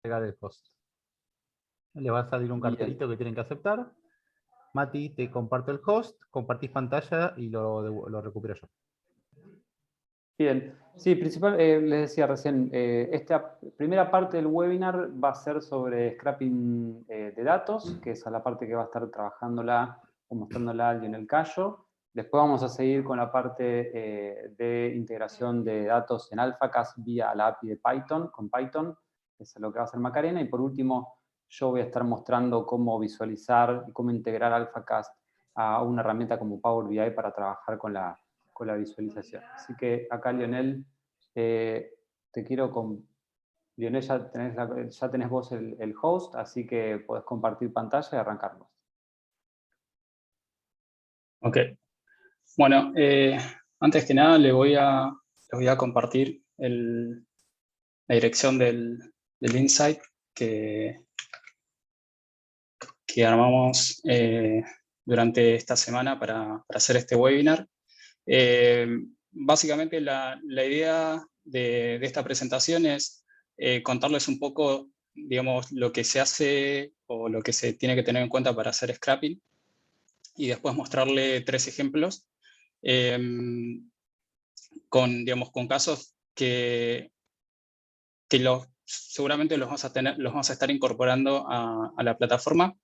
agregar el host. Le va a salir un cartelito que tienen que aceptar. Mati, te comparto el host, compartís pantalla y lo recupero yo. Bien, sí, les decía recién, esta primera parte del webinar va a ser sobre scrapping de datos, que es la parte que va a estar trabajándola o mostrándola alguien en el Cayo. Después vamos a seguir con la parte de integración de datos en AlphaCast vía la API de Python, con Python, eso es lo que va a hacer Macarena. Y por último, yo voy a estar mostrando cómo visualizar y cómo integrar AlphaCast a una herramienta como Power BI para trabajar con la visualización. Así que acá, Lionel, te quiero con... Lionel, ya tenés vos el host, así que podés compartir pantalla y arrancarlo. Ok. Bueno, antes que nada les voy a compartir la dirección del Insight que armamos durante esta semana para hacer este webinar. Básicamente la idea de esta presentación es contarles un poco, digamos, lo que se hace o lo que se tiene que tener en cuenta para hacer scrapping y después mostrarle 3 ejemplos con casos que seguramente los vamos a estar incorporando a la plataforma.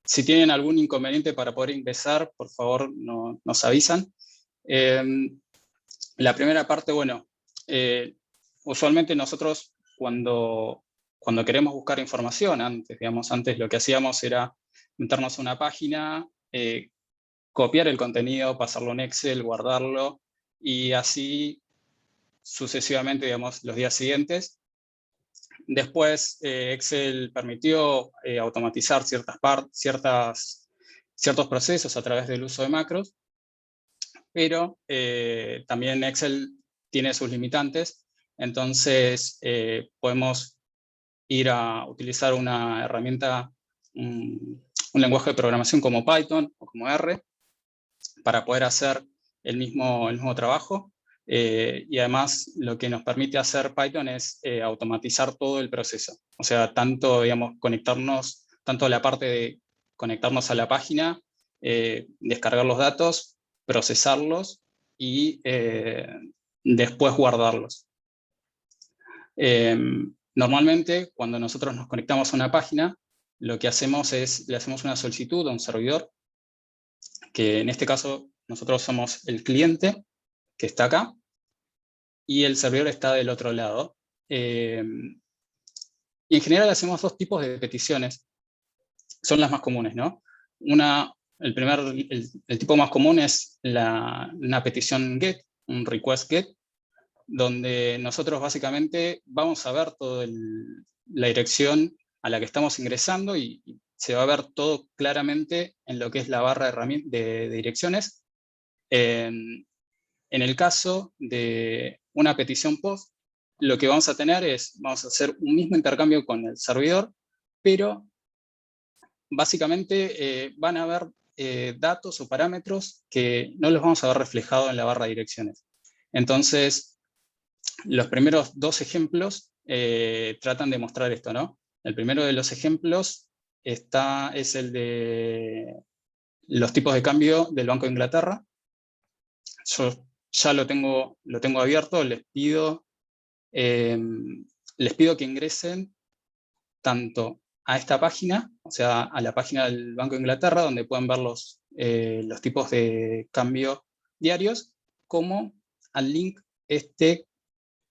Si tienen algún inconveniente para poder ingresar, por favor nos avisan. La primera parte, bueno, usualmente nosotros cuando queremos buscar información, antes lo que hacíamos era meternos a una página, copiar el contenido, pasarlo en Excel, guardarlo, y así sucesivamente, digamos, los días siguientes. Después Excel permitió automatizar ciertos procesos a través del uso de macros, pero también Excel tiene sus limitantes, entonces podemos ir a utilizar una herramienta, un lenguaje de programación como Python o como R, para poder hacer el mismo trabajo. Y además lo que nos permite hacer Python es automatizar todo el proceso. O sea, tanto la parte de conectarnos a la página, descargar los datos, procesarlos y después guardarlos. Normalmente, cuando nosotros nos conectamos a una página, lo que hacemos es, le hacemos una solicitud a un servidor, que en este caso nosotros somos el cliente, que está acá, y el servidor está del otro lado. Y en general hacemos 2 tipos de peticiones. Son las más comunes, ¿no? El tipo más común es una petición GET, un request GET, donde nosotros básicamente vamos a ver toda la dirección a la que estamos ingresando y se va a ver todo claramente en lo que es la barra de direcciones. En el caso de una petición POST, lo que vamos a tener vamos a hacer un mismo intercambio con el servidor, pero básicamente van a haber datos o parámetros que no los vamos a ver reflejados en la barra de direcciones. Entonces, los primeros 2 ejemplos tratan de mostrar esto, ¿no? El primero de los ejemplos es el de los tipos de cambio del Banco de Inglaterra. Yo ya lo tengo abierto, les pido que ingresen tanto a esta página, o sea, a la página del Banco de Inglaterra, donde pueden ver los tipos de cambio diarios, como al link que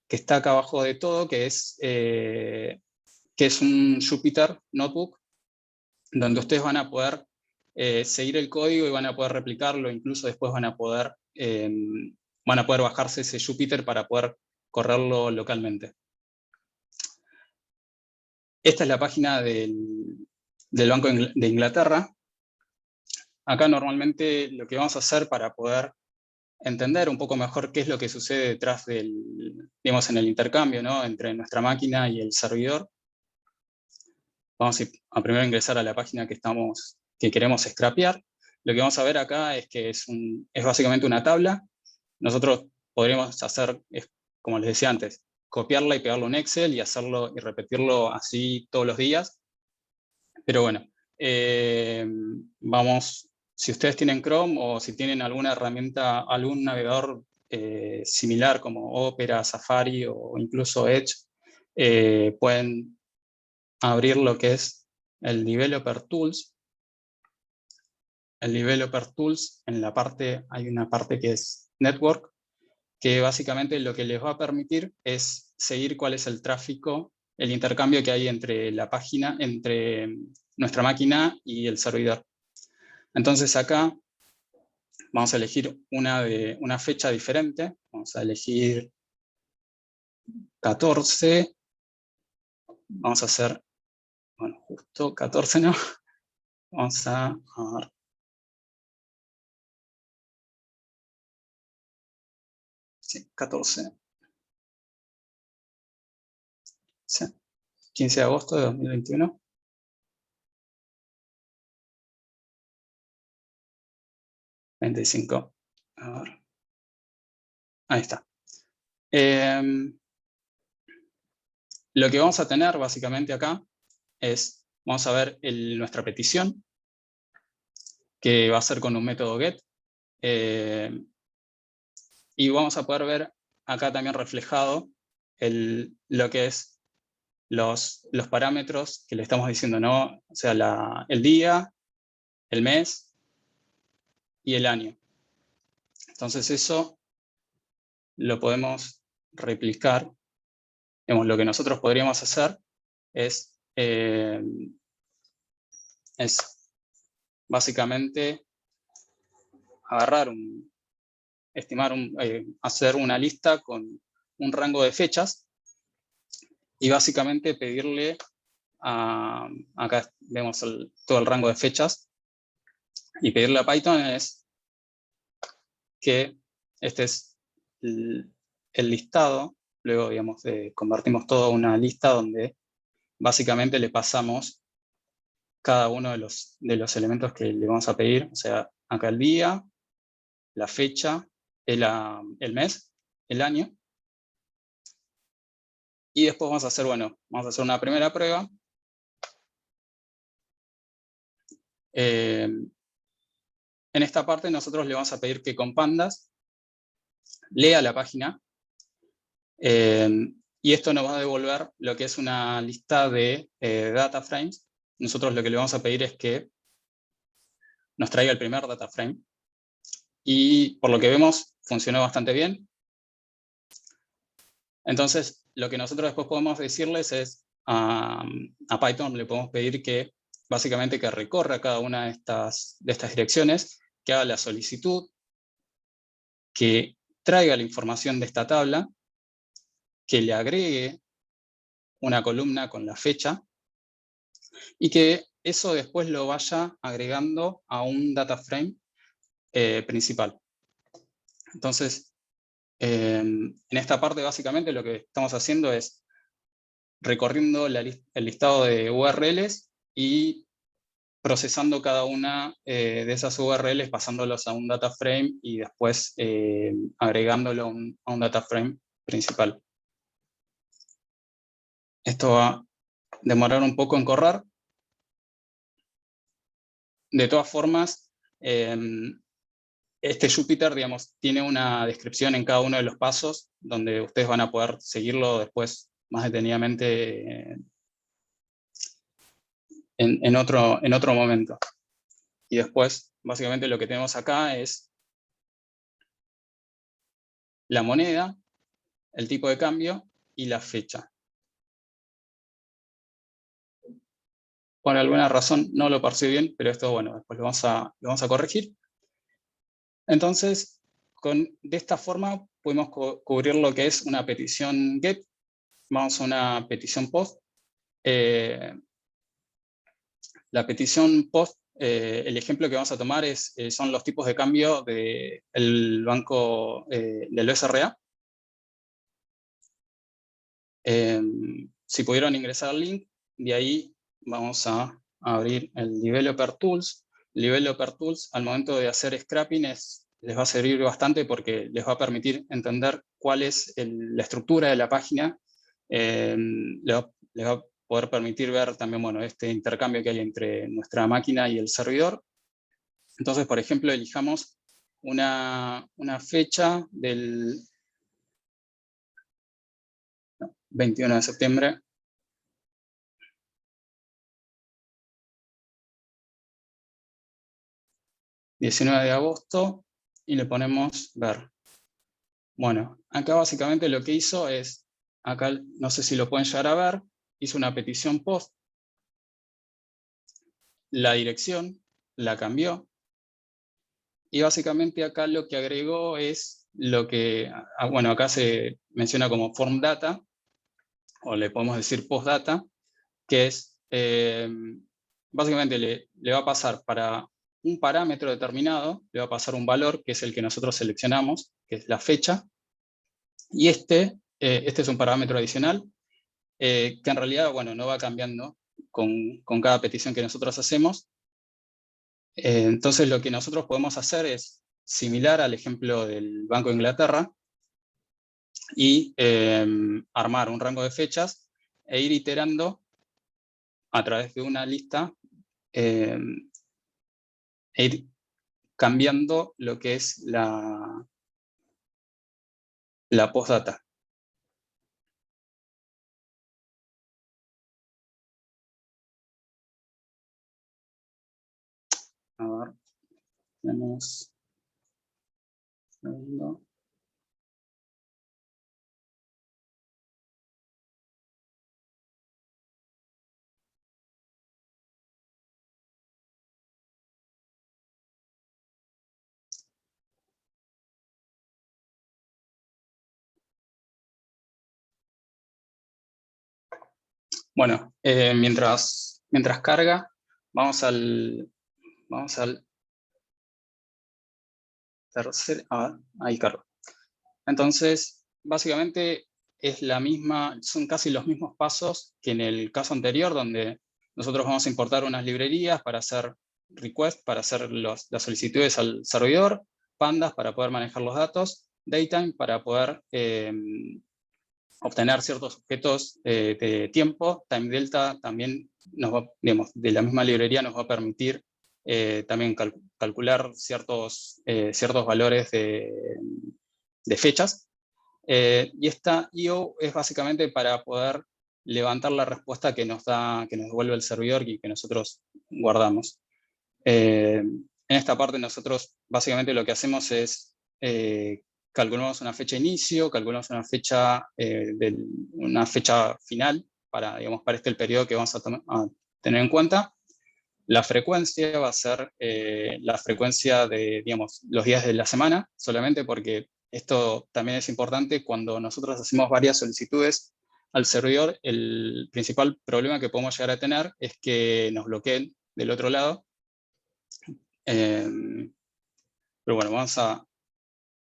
está acá abajo de todo, que es un Jupyter Notebook, donde ustedes van a poder seguir el código y van a poder replicarlo, incluso después van a poder bajarse ese Jupyter para poder correrlo localmente. Esta es la página del Banco de Inglaterra. Acá normalmente lo que vamos a hacer para poder entender un poco mejor qué es lo que sucede detrás digamos, en el intercambio, ¿no?, entre nuestra máquina y el servidor. Vamos a primero ingresar a la página que queremos scrapear. Lo que vamos a ver acá es que es básicamente una tabla. Nosotros podríamos hacer, como les decía antes, copiarla y pegarlo en Excel y hacerlo y repetirlo así todos los días. Pero bueno, si ustedes tienen Chrome o si tienen alguna herramienta, algún navegador similar como Opera, Safari o incluso Edge, pueden abrir lo que es el Developer Tools. El Developer Tools, hay una parte que es Network, que básicamente lo que les va a permitir es seguir cuál es el tráfico, el intercambio que hay entre la página, entre nuestra máquina y el servidor. Entonces acá vamos a elegir una fecha diferente. Vamos a elegir 14. Vamos a hacer, bueno, justo 14 no. Vamos a ver. Sí, 14. Sí, 15 de agosto de 2021. $25. A ver. Ahí está. Lo que vamos a tener básicamente acá es, vamos a ver nuestra petición, que va a ser con un método get. Y vamos a poder ver acá también reflejado lo que es los parámetros que le estamos diciendo, ¿no? O sea, el día, el mes y el año. Entonces eso lo podemos replicar. Digamos, lo que nosotros podríamos hacer es básicamente agarrar hacer una lista con un rango de fechas y básicamente pedirle acá vemos todo el rango de fechas, y pedirle a Python es que este es el listado. Luego, digamos, convertimos todo a una lista donde básicamente le pasamos cada uno de los elementos que le vamos a pedir. O sea, acá el día, la fecha, el mes, el año. Y después vamos a hacer una primera prueba. En esta parte nosotros le vamos a pedir que con pandas lea la página. Y esto nos va a devolver lo que es una lista de data frames. Nosotros lo que le vamos a pedir es que nos traiga el primer data frame. Y por lo que vemos, funcionó bastante bien. Entonces, lo que nosotros después podemos decirles es, a Python le podemos pedir que básicamente que recorra cada una de estas direcciones, que haga la solicitud, que traiga la información de esta tabla, que le agregue una columna con la fecha, y que eso después lo vaya agregando a un data frame principal. Entonces, en esta parte básicamente lo que estamos haciendo es recorriendo el listado de URLs y procesando cada una de esas URLs, pasándolos a un data frame y después agregándolo a un data frame principal. Esto va a demorar un poco en correr. De todas formas, este Jupyter, digamos, tiene una descripción en cada uno de los pasos donde ustedes van a poder seguirlo después más detenidamente en otro momento. Y después, básicamente lo que tenemos acá es la moneda, el tipo de cambio y la fecha. Por alguna razón no lo percibo bien, pero esto, bueno, después lo vamos a corregir. Entonces, de esta forma podemos cubrir lo que es una petición GET. Vamos a una petición POST. La petición POST, el ejemplo que vamos a tomar son los tipos de cambio del banco del OSRA. Si pudieron ingresar al link, de ahí vamos a abrir el Developer Tools. Developer Tools, al momento de hacer scrapping, es les va a servir bastante porque les va a permitir entender cuál es la estructura de la página, les va a poder permitir ver también, bueno, este intercambio que hay entre nuestra máquina y el servidor. Entonces, por ejemplo, elijamos una fecha del 21 de septiembre. ...19 de agosto, y le ponemos ver. Bueno, acá básicamente lo que hizo es, acá no sé si lo pueden llegar a ver, hizo una petición post, la dirección la cambió, y básicamente acá lo que agregó es lo que, bueno, acá se menciona como form data, o le podemos decir post data, que es, básicamente le va a pasar para un parámetro determinado, le va a pasar un valor, que es el que nosotros seleccionamos, que es la fecha, y este es un parámetro adicional, que en realidad, bueno, no va cambiando con cada petición que nosotros hacemos. Entonces lo que nosotros podemos hacer es similar al ejemplo del Banco de Inglaterra, y armar un rango de fechas e ir iterando a través de una lista, e ir cambiando lo que es la postdata. A ver, tenemos un segundo. Bueno, mientras carga, vamos al tercer, ahí cargo. Entonces, básicamente es son casi los mismos pasos que en el caso anterior, donde nosotros vamos a importar unas librerías para hacer request, para hacer las solicitudes al servidor, pandas para poder manejar los datos, datetime para poder obtener ciertos objetos de tiempo, time delta también nos va, digamos, de la misma librería nos va a permitir también calcular ciertos valores de fechas. Y esta IO es básicamente para poder levantar la respuesta que nos devuelve el servidor y que nosotros guardamos. En esta parte nosotros básicamente lo que hacemos es calculamos una fecha de inicio, calculamos una fecha final para, digamos, para el periodo que vamos a tener en cuenta. La frecuencia va a ser la frecuencia de, digamos, los días de la semana, solamente porque esto también es importante cuando nosotros hacemos varias solicitudes al servidor. El principal problema que podemos llegar a tener es que nos bloqueen del otro lado. Pero bueno,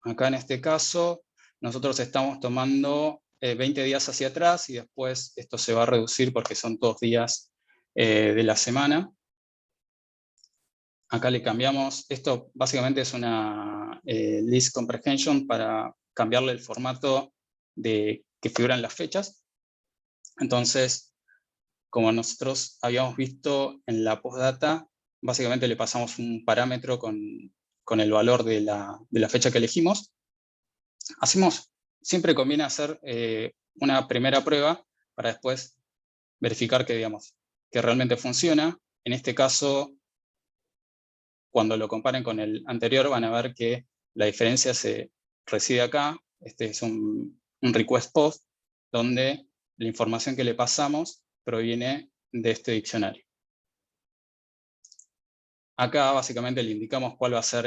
acá en este caso, nosotros estamos tomando 20 días hacia atrás, y después esto se va a reducir porque son todos días de la semana. Acá le cambiamos, esto básicamente es una list comprehension para cambiarle el formato de que figuran las fechas. Entonces, como nosotros habíamos visto en la postdata, básicamente le pasamos un parámetro con el valor de la fecha que elegimos. Siempre conviene hacer una primera prueba para después verificar que, digamos, que realmente funciona. En este caso, cuando lo comparen con el anterior, van a ver que la diferencia se reside acá. Este es un request post, donde la información que le pasamos proviene de este diccionario. Acá básicamente le indicamos cuál va a ser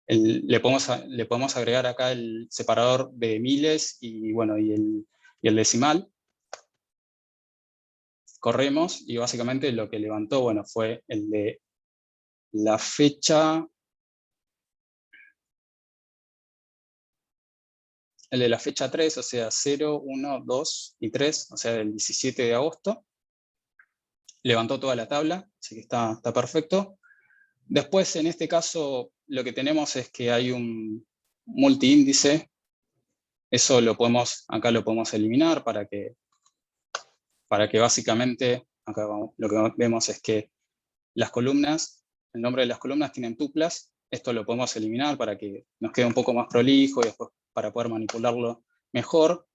le podemos agregar acá el separador de miles y, bueno, y el decimal. Corremos y básicamente lo que levantó, bueno, fue el de la fecha, el de la fecha 3, o sea, 0, 1, 2 y 3, o sea, del 17 de agosto. Levantó toda la tabla, así que está perfecto. Después, en este caso, lo que tenemos es que hay un multiíndice. Eso acá lo podemos eliminar para que básicamente, acá lo que vemos es que las columnas, el nombre de las columnas tienen tuplas. Esto lo podemos eliminar para que nos quede un poco más prolijo y después para poder manipularlo mejor.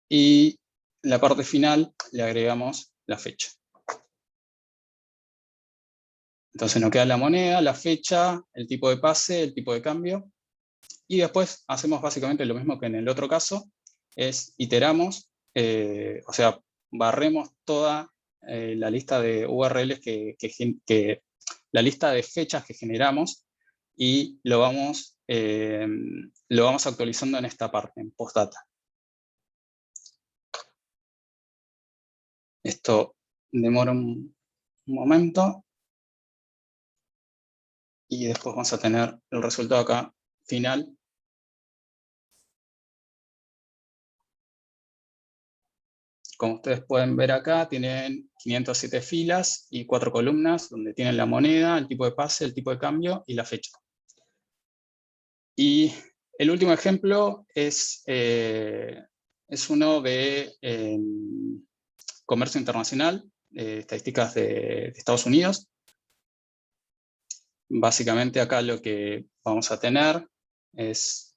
Y la parte final le agregamos la fecha. Entonces nos queda la moneda, la fecha, el tipo de pase, el tipo de cambio. Y después hacemos básicamente lo mismo que en el otro caso, es iteramos, o sea, barremos toda la lista de URLs la lista de fechas que generamos, y lo vamos actualizando en esta parte, en postdata. Esto demora un momento. Y después vamos a tener el resultado acá final. Como ustedes pueden ver acá, tienen 507 filas y 4 columnas, donde tienen la moneda, el tipo de pase, el tipo de cambio y la fecha. Y el último ejemplo es uno de comercio internacional, estadísticas de Estados Unidos. Básicamente acá lo que vamos a tener es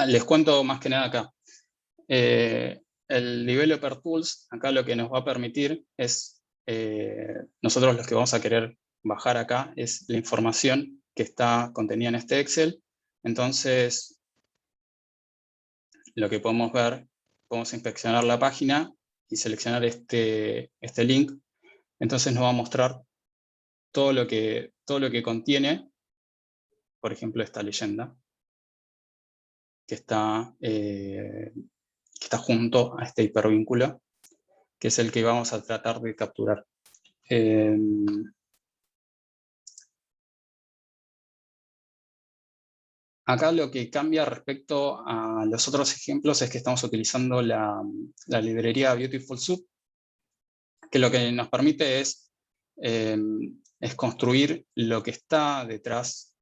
les cuento más que nada acá. El Developer Tools, acá lo que nos va a permitir es, nosotros lo que vamos a querer bajar acá es la información que está contenida en este Excel. Entonces, lo que podemos ver, podemos inspeccionar la página y seleccionar este link. Entonces nos va a mostrar todo lo que contiene, por ejemplo, esta leyenda, que está junto a este hipervínculo, que es el que vamos a tratar de capturar. Acá lo que cambia respecto a los otros ejemplos es que estamos utilizando la librería Beautiful Soup, que lo que nos permite es construir lo que está detrás,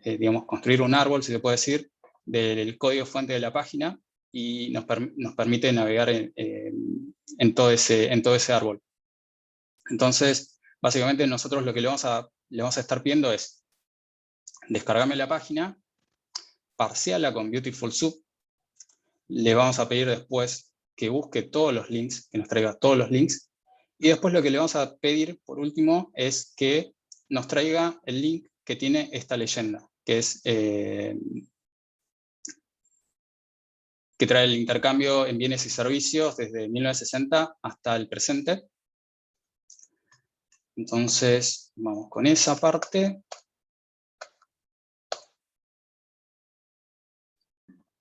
digamos, construir un árbol, si se puede decir, del código fuente de la página, y nos permite navegar en todo ese árbol. Entonces, básicamente nosotros lo que le vamos a estar pidiendo es descargarme la página, parseala con Beautiful Soup, le vamos a pedir después que busque todos los links, que nos traiga todos los links, y después lo que le vamos a pedir, por último, es que nos traiga el link que tiene esta leyenda, que es que trae el intercambio en bienes y servicios desde 1960 hasta el presente. Entonces, vamos con esa parte.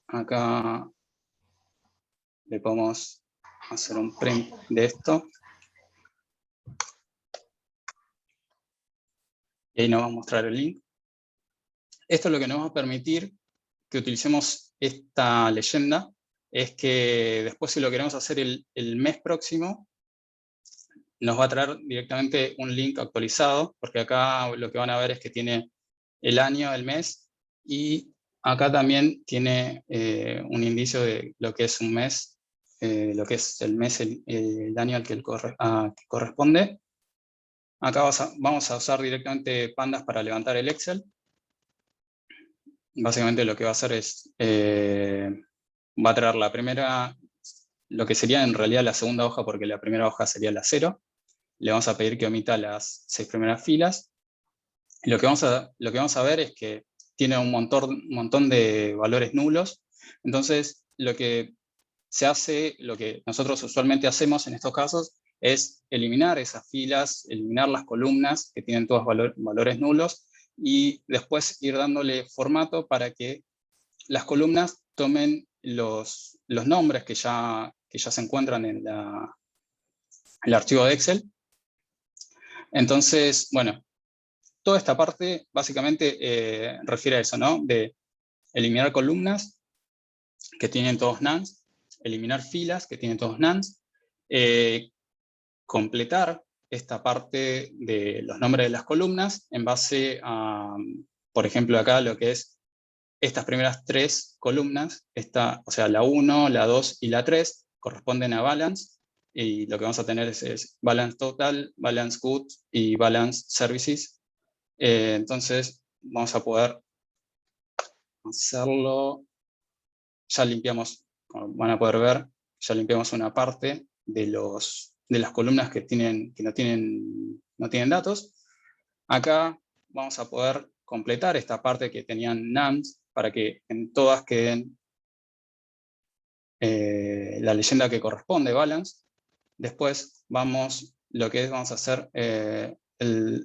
Acá le podemos hacer un print de esto. Y ahí nos va a mostrar el link. Esto es lo que nos va a permitir que utilicemos esta leyenda, es que después, si lo queremos hacer el mes próximo, nos va a traer directamente un link actualizado, porque acá lo que van a ver es que tiene el año, el mes, y acá también tiene un indicio de lo que es un mes, lo que es el mes, el año al que corresponde. Acá vamos a usar directamente Pandas para levantar el Excel. Básicamente lo que va a hacer es, va a traer la primera, lo que sería en realidad la segunda hoja, porque la primera hoja sería la 0. Le vamos a pedir que omita las 6 primeras filas. Y lo que vamos a ver es que tiene un montón de valores nulos. Entonces, lo que se hace, lo que nosotros usualmente hacemos en estos casos, es eliminar esas filas, eliminar las columnas que tienen todos valores nulos, y después ir dándole formato para que las columnas tomen los nombres que ya se encuentran en el archivo de Excel. Entonces, bueno, toda esta parte básicamente refiere a eso, ¿no? De eliminar columnas que tienen todos nonce, eliminar filas que tienen todos nonce, completar esta parte de los nombres de las columnas en base a, por ejemplo, acá lo que es estas primeras 3 columnas, o sea, la 1, la 2 y la 3, corresponden a balance, y lo que vamos a tener es balance total, balance goods y balance services. Entonces, vamos a poder hacerlo. Ya limpiamos, como van a poder ver, ya limpiamos una parte de las columnas que no tienen datos. Acá vamos a poder completar esta parte que tenían nonce para que en todas queden la leyenda que corresponde, balance. Después vamos a hacer,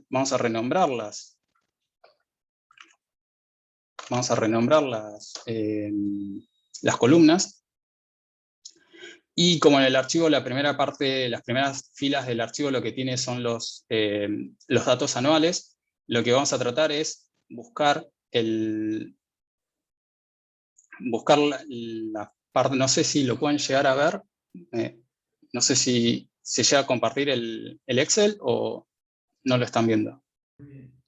vamos a renombrar las columnas. Y como en el archivo, las primeras filas del archivo lo que tiene son los datos anuales, lo que vamos a tratar es buscar la parte, no sé si lo pueden llegar a ver, no sé si se llega a compartir el Excel o no lo están viendo.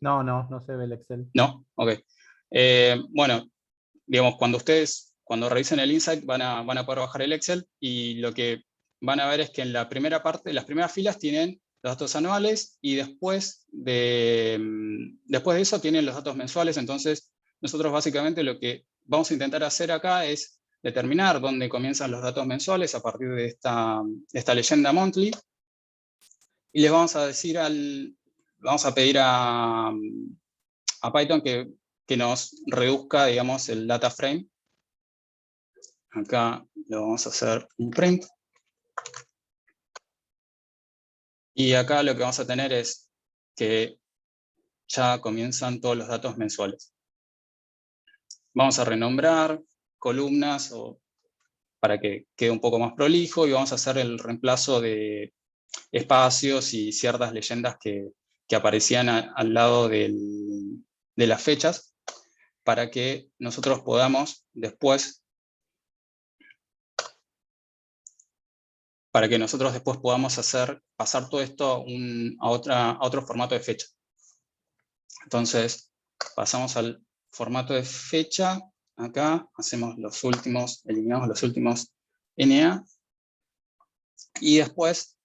No se ve el Excel. No, ok. Bueno, digamos, cuando revisen el Insight van a poder bajar el Excel, y lo que van a ver es que en la primera parte, las primeras filas tienen los datos anuales, y después de eso tienen los datos mensuales. Entonces, nosotros básicamente lo que vamos a intentar hacer acá es determinar dónde comienzan los datos mensuales a partir de esta leyenda monthly, y les vamos a pedir a Python que nos reduzca, digamos, el data frame. Acá lo vamos a hacer un print. Y acá lo que vamos a tener es que ya comienzan todos los datos mensuales. Vamos a renombrar columnas para que quede un poco más prolijo, y vamos a hacer el reemplazo de espacios y ciertas leyendas que aparecían al lado de las fechas, para que nosotros podamos después pasar todo esto a otro formato de fecha. Entonces, pasamos al formato de fecha. Acá eliminamos los últimos NA. Y después,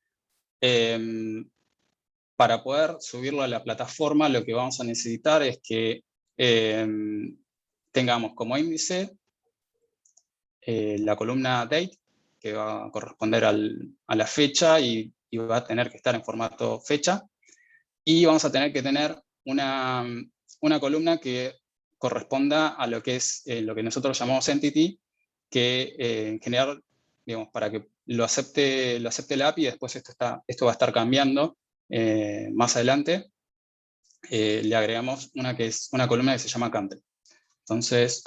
para poder subirlo a la plataforma, lo que vamos a necesitar es que tengamos como índice la columna date, que va a corresponder a la fecha, y va a tener que estar en formato fecha. Y vamos a tener que tener una columna que corresponda a lo que es lo que nosotros llamamos entity, que en general, digamos, para que lo acepte la API, después esto va a estar cambiando más adelante. Le agregamos una columna que se llama country. Entonces,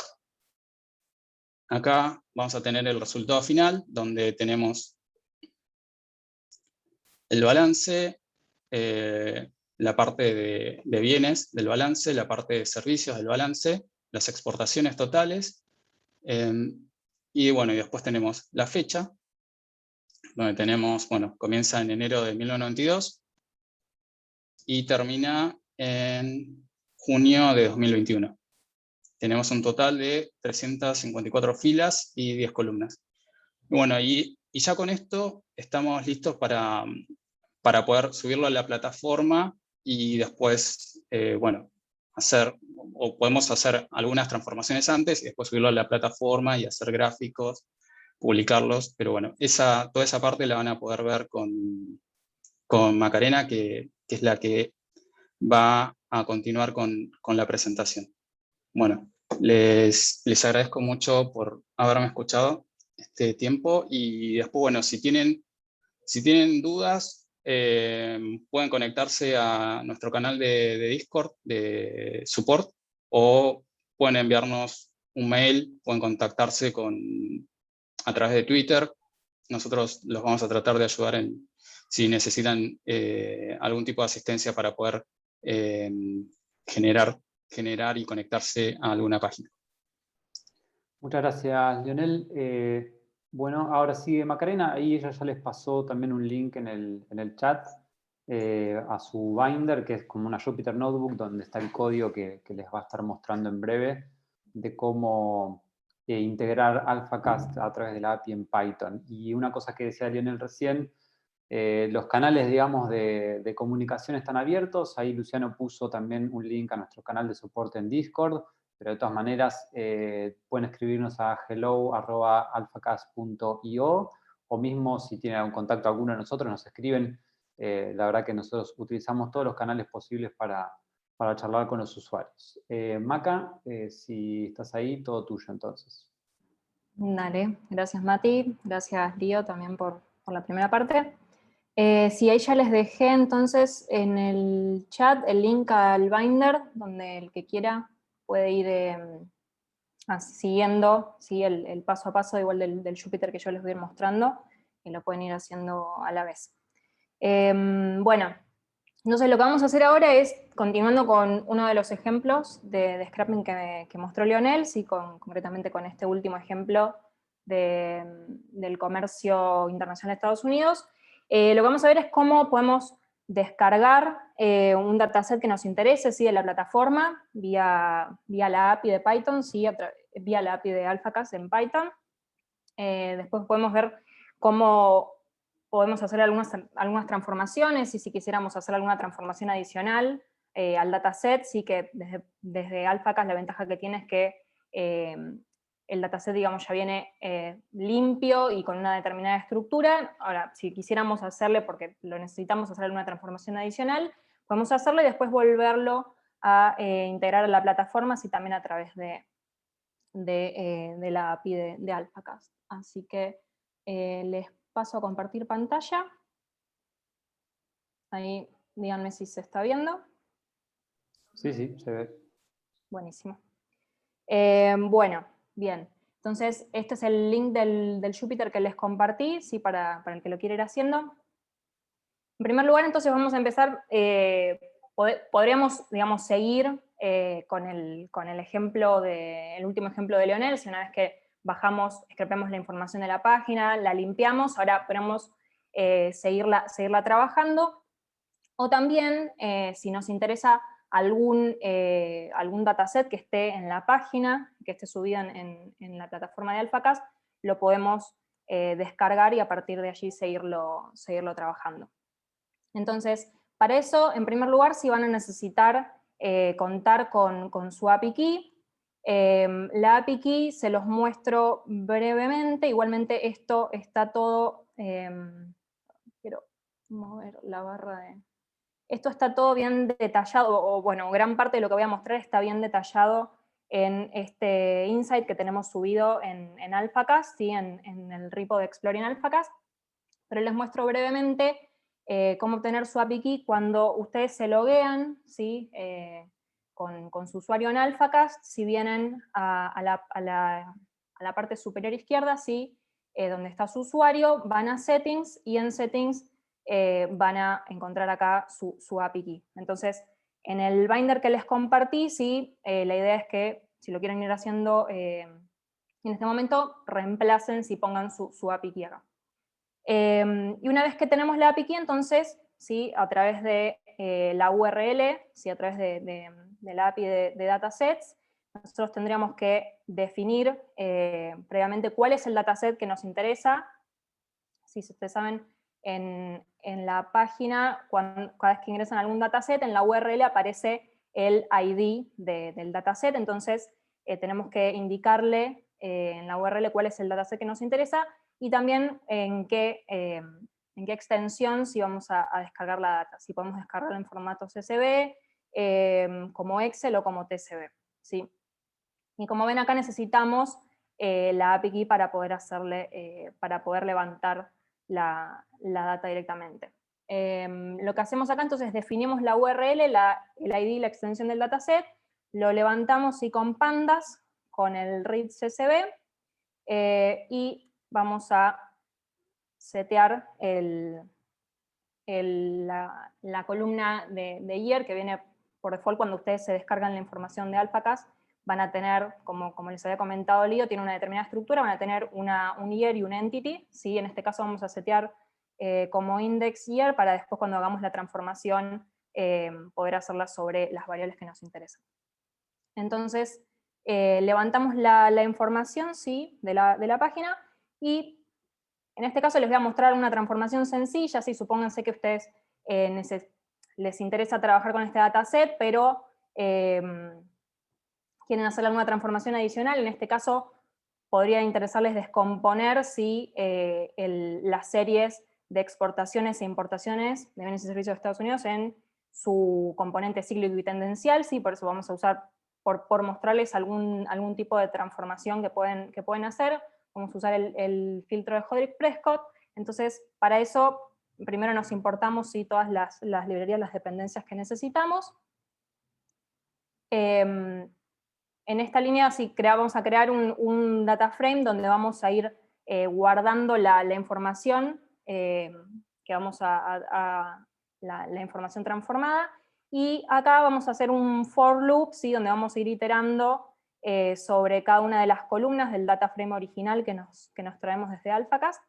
acá vamos a tener el resultado final, donde tenemos el balance, la parte de bienes del balance, la parte de servicios del balance, las exportaciones totales, y bueno, y después tenemos la fecha, donde tenemos, bueno, comienza en enero de 1992 y termina en junio de 2021. Tenemos un total de 354 filas y 10 columnas. Bueno, y ya con esto estamos listos para poder subirlo a la plataforma, y después, bueno, podemos hacer algunas transformaciones antes y después subirlo a la plataforma y hacer gráficos, publicarlos. Pero bueno, toda esa parte la van a poder ver con Macarena, que es la que va a continuar con la presentación. Bueno, les agradezco mucho por haberme escuchado este tiempo, y después, bueno, si tienen dudas, pueden conectarse a nuestro canal de Discord de support, o pueden enviarnos un mail, pueden contactarse a través de Twitter. Nosotros los vamos a tratar de ayudar en si necesitan algún tipo de asistencia para poder generar y conectarse a alguna página. Muchas gracias, Lionel. Bueno, ahora sigue Macarena, ahí ella ya les pasó también un link en el chat a su binder, que es como una Jupyter Notebook, donde está el código que les va a estar mostrando en breve de cómo integrar AlphaCast a través de la API en Python. Y una cosa que decía Lionel recién, los canales, digamos, de comunicación están abiertos. Ahí Luciano puso también un link a nuestro canal de soporte en Discord, pero de todas maneras pueden escribirnos a hello@alphacast.io, o mismo si tienen algún contacto alguno de nosotros, nos escriben. La verdad que nosotros utilizamos todos los canales posibles para charlar con los usuarios. Maca, si estás ahí, todo tuyo entonces. Dale, gracias Mati, gracias Lío también por la primera parte. Sí, ahí ya les dejé entonces en el chat el link al binder, donde el que quiera puede ir siguiendo, ¿sí? el paso a paso igual del Jupyter que yo les voy a ir mostrando, y lo pueden ir haciendo a la vez. Bueno, entonces lo que vamos a hacer ahora es, continuando con uno de los ejemplos de scrapping que mostró Lionel, sí, concretamente con este último ejemplo del comercio internacional de Estados Unidos, lo que vamos a ver es cómo podemos descargar un dataset que nos interese, ¿sí? De la plataforma, vía la API de Python, ¿sí? Vía la API de AlphaCast en Python. Después podemos ver cómo podemos hacer algunas transformaciones, y si quisiéramos hacer alguna transformación adicional al dataset, sí, que desde AlphaCast la ventaja que tiene es que el dataset, digamos, ya viene limpio y con una determinada estructura. Ahora, si quisiéramos hacerle, porque lo necesitamos hacer alguna transformación adicional, podemos hacerlo y después volverlo a integrar a la plataforma, así también a través de la API de AlphaCast. Así que les paso a compartir pantalla. Ahí díganme si se está viendo. Sí, sí, se ve. Buenísimo. Bueno, bien. Entonces, este es el link del Jupyter que les compartí, ¿sí? Para el que lo quiera ir haciendo. En primer lugar, entonces vamos a empezar, podríamos, digamos, seguir con el ejemplo el último ejemplo de Lionel. Si una vez que bajamos, scrapeamos la información de la página, la limpiamos, ahora podemos seguirla trabajando. O también, si nos interesa algún dataset que esté en la página, que esté subido en la plataforma de AlphaCast, lo podemos descargar y a partir de allí seguirlo trabajando. Entonces, para eso, en primer lugar, sí van a necesitar contar con su API Key. La API Key se los muestro brevemente. Igualmente esto está todo... quiero mover la barra de... Esto está todo bien detallado, o bueno, gran parte de lo que voy a mostrar está bien detallado en este insight que tenemos subido en AlphaCast, ¿sí? en el repo de Exploring AlphaCast, pero les muestro brevemente cómo obtener su API Key cuando ustedes se loguean, ¿sí? Con su usuario en AlphaCast. Si vienen a la parte superior izquierda, ¿sí? Donde está su usuario, van a Settings, y en Settings van a encontrar acá su API Key. Entonces, en el binder que les compartí, ¿sí? La idea es que, si lo quieren ir haciendo en este momento, reemplacen, si pongan su API Key acá. Y una vez que tenemos la API Key, entonces, ¿sí? A través de la URL, ¿sí? A través de la API de datasets, nosotros tendríamos que definir previamente cuál es el dataset que nos interesa. Si ustedes saben, en la página, cada vez que ingresan a algún dataset, en la URL aparece el ID del dataset. Entonces tenemos que indicarle en la URL cuál es el dataset que nos interesa, y también en qué extensión, si vamos a descargar la data, si podemos descargarla en formato CSV, como Excel o como TSV, ¿sí? Y como ven acá, necesitamos la API Key para poder levantar la data directamente. Lo que hacemos acá, entonces, definimos la URL, el ID y la extensión del dataset, lo levantamos y con pandas, con el read CSV, y vamos a setear la columna de year, que viene por default cuando ustedes se descargan la información de AlphaCast, van a tener, como les había comentado Lío, tiene una determinada estructura, van a tener un year y un entity, ¿sí? En este caso vamos a setear como index year para después cuando hagamos la transformación poder hacerla sobre las variables que nos interesan. Entonces, levantamos la información, ¿sí? de la página, y en este caso les voy a mostrar una transformación sencilla, ¿sí? Supónganse que a ustedes les interesa trabajar con este dataset, pero quieren hacer alguna transformación adicional. En este caso, podría interesarles descomponer ¿sí? Las series de exportaciones e importaciones de bienes y servicios de Estados Unidos en su componente cíclico y tendencial, ¿sí? Por eso vamos a usar, por mostrarles algún tipo de transformación que pueden hacer, vamos a usar el filtro de Hodrick-Prescott. Entonces, para eso, primero nos importamos ¿sí? todas las librerías, las dependencias que necesitamos. En esta línea sí vamos a crear un data frame donde vamos a ir guardando la información que vamos la información transformada, y acá vamos a hacer un for loop, ¿sí? Donde vamos a ir iterando sobre cada una de las columnas del data frame original que nos traemos desde AlphaCast,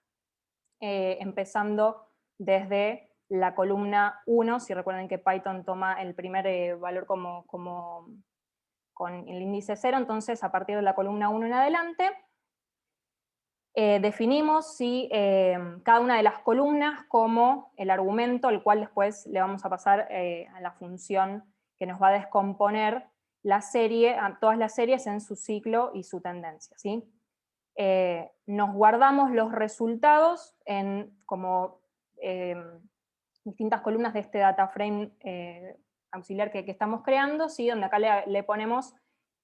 empezando desde la columna 1, si recuerden que Python toma el primer valor con el índice 0, entonces a partir de la columna 1 en adelante, definimos ¿sí? Cada una de las columnas como el argumento, al cual después le vamos a pasar a la función que nos va a descomponer la serie, a todas las series en su ciclo y su tendencia. ¿Sí? Nos guardamos los resultados en como distintas columnas de este data frame auxiliar que estamos creando, ¿sí? Donde acá le ponemos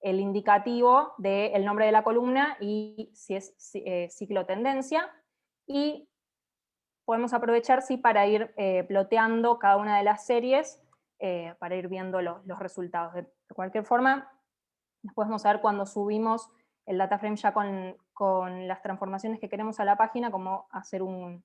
el indicativo del nombre de la columna y si es ciclo tendencia, y podemos aprovechar ¿sí? Para ir ploteando cada una de las series para ir viendo los resultados. De cualquier forma, después vamos a ver cuando subimos el data frame ya con las transformaciones que queremos a la página, cómo hacer un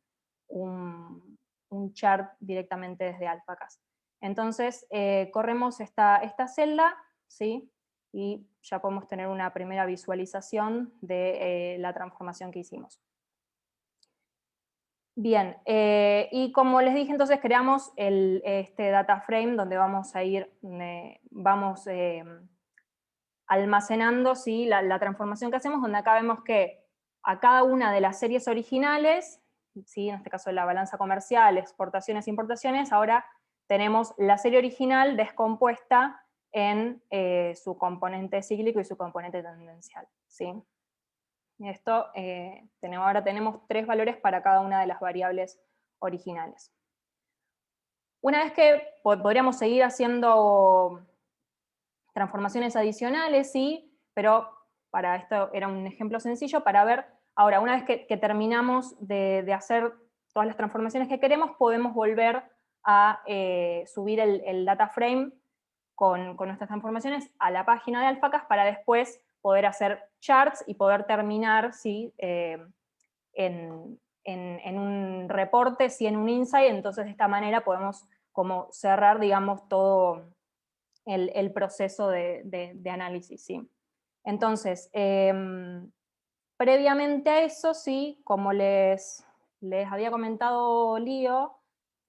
chart directamente desde AlphaCast. Entonces, corremos esta celda, ¿sí? Y ya podemos tener una primera visualización de la transformación que hicimos. Bien, y como les dije, entonces creamos este data frame donde vamos a ir, almacenando ¿sí? la transformación que hacemos, donde acá vemos que a cada una de las series originales, ¿sí? En este caso la balanza comercial, exportaciones e importaciones, ahora tenemos la serie original descompuesta en su componente cíclico y su componente tendencial. ¿Sí? Esto, ahora tenemos 3 valores para cada una de las variables originales. Una vez que podríamos seguir haciendo transformaciones adicionales, sí, pero para esto era un ejemplo sencillo para ver, ahora, una vez que terminamos de hacer todas las transformaciones que queremos, podemos volver a subir el data frame con nuestras transformaciones a la página de AlphaCast para después poder hacer charts y poder terminar ¿sí? En un reporte, ¿sí? En un insight, entonces de esta manera podemos como cerrar, digamos, todo el proceso de análisis, ¿sí? Entonces, previamente a eso, sí, como les había comentado Lío,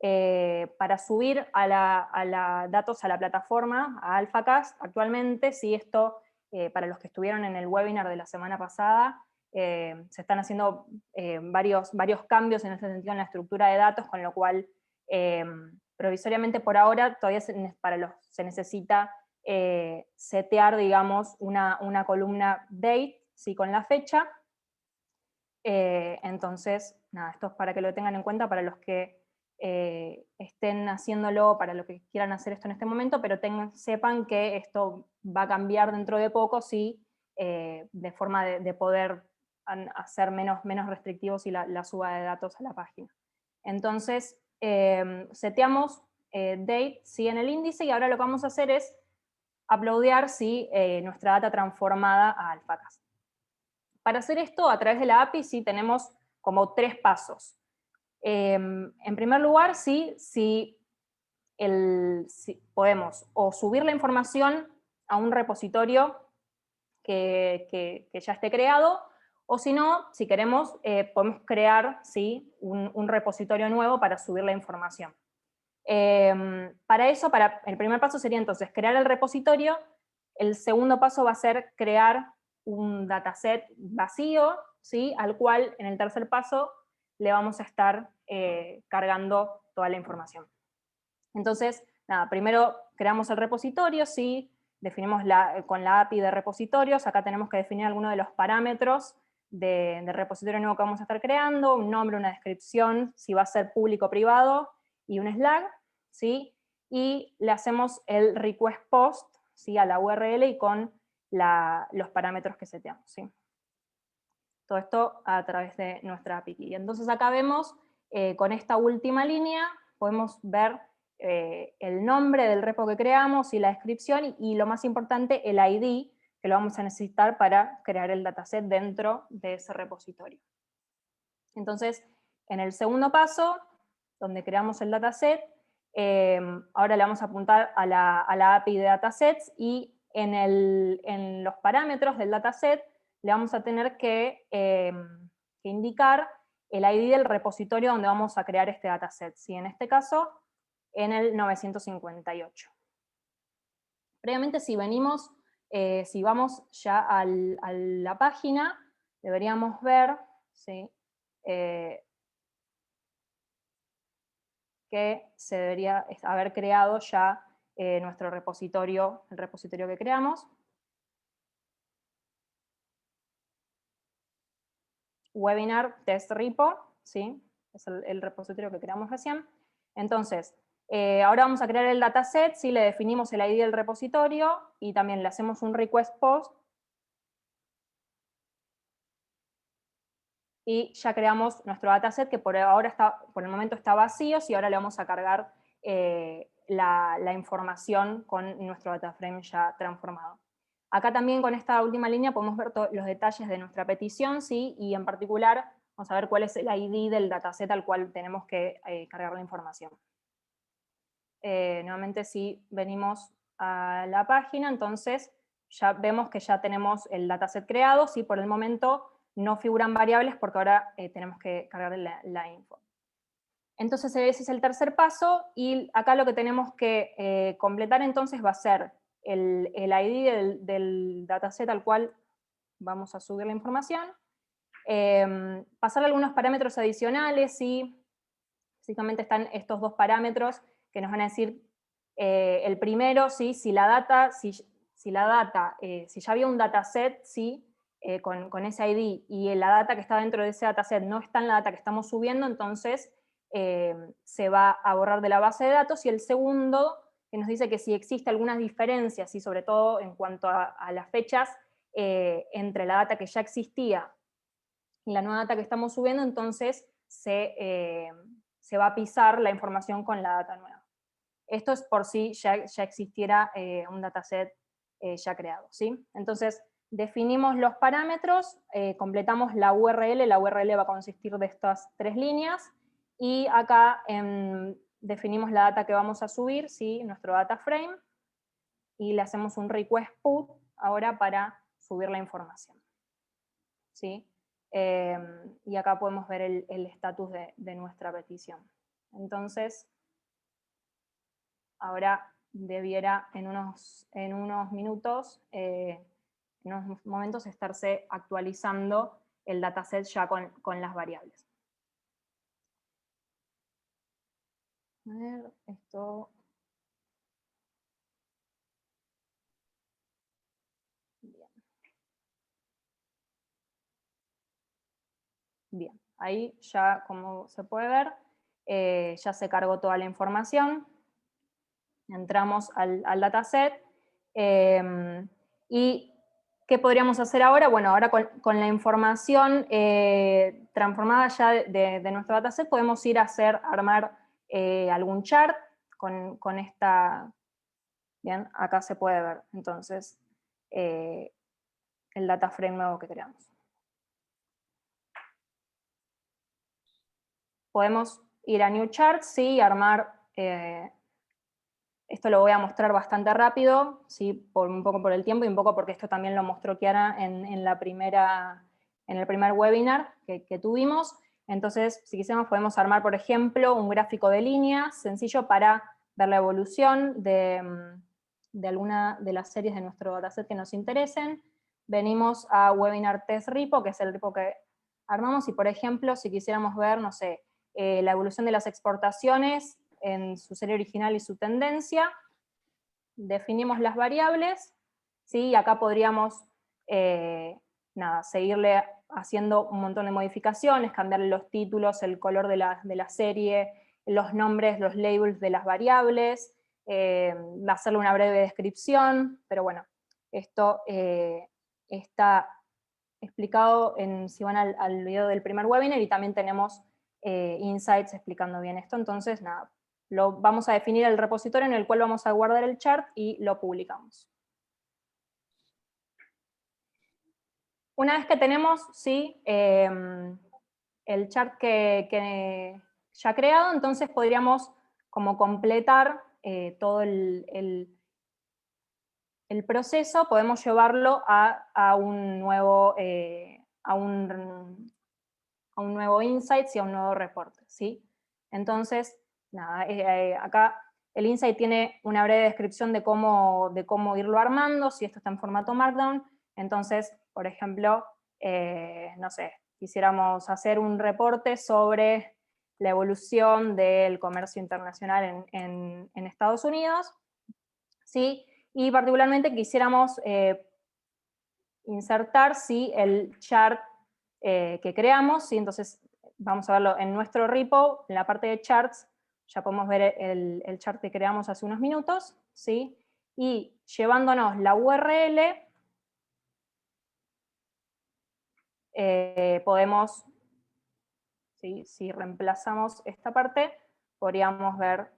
para subir datos a la plataforma, a AlphaCast, actualmente, sí, esto, para los que estuvieron en el webinar de la semana pasada, se están haciendo varios cambios en ese sentido en la estructura de datos, con lo cual provisoriamente por ahora todavía se necesita setear, digamos, una columna date, ¿sí? Con la fecha. Entonces, nada, esto es para que lo tengan en cuenta para los que estén haciéndolo, para los que quieran hacer esto en este momento, pero sepan que esto va a cambiar dentro de poco, ¿sí? De forma de poder hacer menos restrictivos y la suba de datos a la página. Entonces, seteamos date ¿sí? En el índice, y ahora lo que vamos a hacer es uploadear ¿sí? Nuestra data transformada a AlphaCast. Para hacer esto, a través de la API, sí tenemos como 3 pasos. En primer lugar, sí, si podemos o subir la información a un repositorio que ya esté creado, o si no, si queremos, podemos crear, ¿sí?, un repositorio nuevo para subir la información. Para eso, el primer paso sería entonces crear el repositorio. El segundo paso va a ser crear un dataset vacío, ¿sí?, al cual en el tercer paso le vamos a estar cargando toda la información. Entonces, nada, primero creamos el repositorio, ¿sí?, definimos con la API de repositorios. Acá tenemos que definir algunos de los parámetros del repositorio nuevo que vamos a estar creando, un nombre, una descripción, si va a ser público o privado, y un flag, ¿sí? Y le hacemos el request post, ¿sí?, a la URL y con los parámetros que seteamos, ¿sí? Todo esto a través de nuestra API. Y entonces acá vemos, con esta última línea, podemos ver el nombre del repo que creamos y la descripción, y lo más importante, el ID, que lo vamos a necesitar para crear el dataset dentro de ese repositorio. Entonces, en el segundo paso, donde creamos el dataset, ahora le vamos a apuntar a la API de datasets, y en los parámetros del dataset le vamos a tener que indicar el ID del repositorio donde vamos a crear este dataset. ¿Sí? En este caso, en el 958. Previamente, si vamos ya a la página, deberíamos ver, ¿sí?, que se debería haber creado ya nuestro repositorio, el repositorio que creamos. Webinar test repo, ¿sí?, es el repositorio que creamos recién. Entonces, ahora vamos a crear el dataset, ¿sí?, le definimos el ID del repositorio y también le hacemos un request post. Y ya creamos nuestro dataset, que por el momento está vacío, y ahora le vamos a cargar la información con nuestro data frame ya transformado. Acá también con esta última línea podemos ver los detalles de nuestra petición, ¿sí?, y en particular vamos a ver cuál es el ID del dataset al cual tenemos que cargar la información. Nuevamente, si venimos a la página, entonces ya vemos que ya tenemos el dataset creado, ¿sí? Por el momento no figuran variables porque ahora tenemos que cargar la info. Entonces ese es el tercer paso, y acá lo que tenemos que completar entonces va a ser el ID del dataset al cual vamos a subir la información, pasar algunos parámetros adicionales, ¿sí? Básicamente están estos dos parámetros que nos van a decir, el primero, ¿sí?, si ya había un dataset, ¿sí?, con ese ID, y la data que está dentro de ese dataset no está en la data que estamos subiendo, entonces se va a borrar de la base de datos. Y el segundo, que nos dice que si existe algunas diferencias, y sobre todo en cuanto a las fechas, entre la data que ya existía y la nueva data que estamos subiendo, entonces se va a pisar la información con la data nueva. Esto es por si ya existiera un dataset ya creado, ¿sí? Entonces, definimos los parámetros, completamos la URL va a consistir de estas 3 líneas, y acá definimos la data que vamos a subir, ¿sí?, nuestro data frame, y le hacemos un request put ahora para subir la información, ¿sí? Y acá podemos ver el estatus de nuestra petición. Entonces, ahora debiera en unos minutos, en unos momentos, estarse actualizando el dataset ya con las variables. A ver, esto... Bien, ahí ya, como se puede ver, ya se cargó toda la información. Entramos al dataset, y ¿qué podríamos hacer ahora? Bueno, ahora con la información transformada ya de nuestro dataset, podemos ir a armar algún chart con esta... Bien, acá se puede ver entonces el data frame nuevo que creamos. podemos ir a New Chart, ¿sí? Y armar, esto lo voy a mostrar bastante rápido, ¿sí? Un poco por el tiempo y un poco porque esto también lo mostró Chiara en el primer webinar que tuvimos. Entonces, si quisiéramos, podemos armar, por ejemplo, un gráfico de líneas sencillo para ver la evolución de alguna de las series de nuestro dataset que nos interesen. Venimos a Webinar Test Repo, que es el repo que armamos, y por ejemplo, si quisiéramos ver, no sé, la evolución de las exportaciones en su serie original y su tendencia, definimos las variables, ¿sí? Y acá podríamos seguirle haciendo un montón de modificaciones, cambiarle los títulos, el color de la serie, los nombres, los labels de las variables, hacerle una breve descripción, pero bueno, esto está explicado si van al video del primer webinar, y también tenemos insights explicando bien esto. Entonces, nada, vamos a definir el repositorio en el cual vamos a guardar el chart y lo publicamos. Una vez que tenemos, ¿sí? El chart que ya creado, entonces podríamos como completar todo el proceso, podemos llevarlo a un nuevo insight y a un nuevo reporte, ¿sí? Entonces, nada, acá el insight tiene una breve descripción de cómo irlo armando, si esto está en formato Markdown. Entonces, por ejemplo, no sé, quisiéramos hacer un reporte sobre la evolución del comercio internacional en Estados Unidos, ¿sí? Y particularmente quisiéramos insertar, ¿sí? El chart que creamos, ¿sí? Entonces vamos a verlo en nuestro repo, en la parte de charts, ya podemos ver el chart que creamos hace unos minutos, ¿sí? Y llevándonos la URL, podemos, ¿sí? Si reemplazamos esta parte, podríamos ver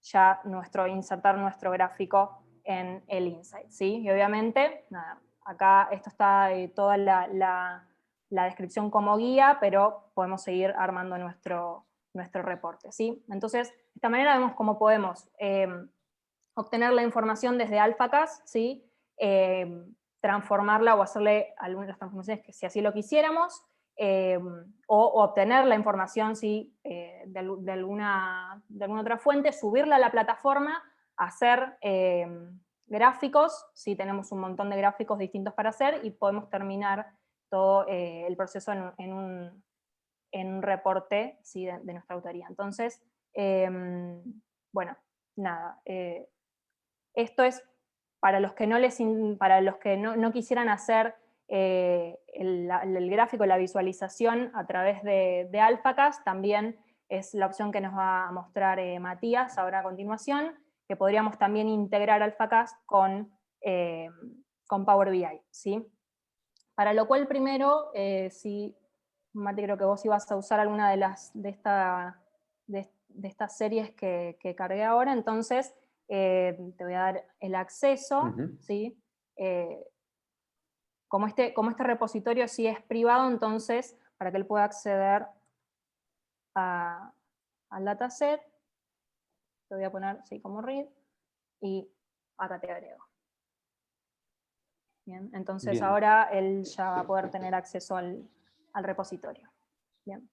ya insertar nuestro gráfico en el insight, ¿sí? Y obviamente, nada, acá esto está toda la descripción como guía, pero podemos seguir armando nuestro reporte, ¿sí? Entonces, de esta manera vemos cómo podemos obtener la información desde AlphaCast, ¿sí? Transformarla o hacerle algunas transformaciones que si así lo quisiéramos, o obtener la información, ¿sí? De alguna otra fuente, subirla a la plataforma, hacer gráficos, ¿sí? Tenemos un montón de gráficos distintos para hacer, y podemos terminar todo el proceso en un reporte, ¿sí? de nuestra autoría. Entonces, bueno, nada, esto es para los que no quisieran hacer el gráfico, la visualización a través de AlphaCast. También es la opción que nos va a mostrar Matías ahora a continuación, que podríamos también integrar AlphaCast con Power BI, ¿sí? Para lo cual primero, si Mati, creo que vos ibas a usar alguna de estas series que cargué ahora, entonces te voy a dar el acceso, ¿sí? Como este repositorio sí es privado, entonces para que él pueda acceder al dataset, te voy a poner sí, como read, y acá te agrego. Bien, entonces bien. Ahora él ya va a poder tener acceso al repositorio. Bien.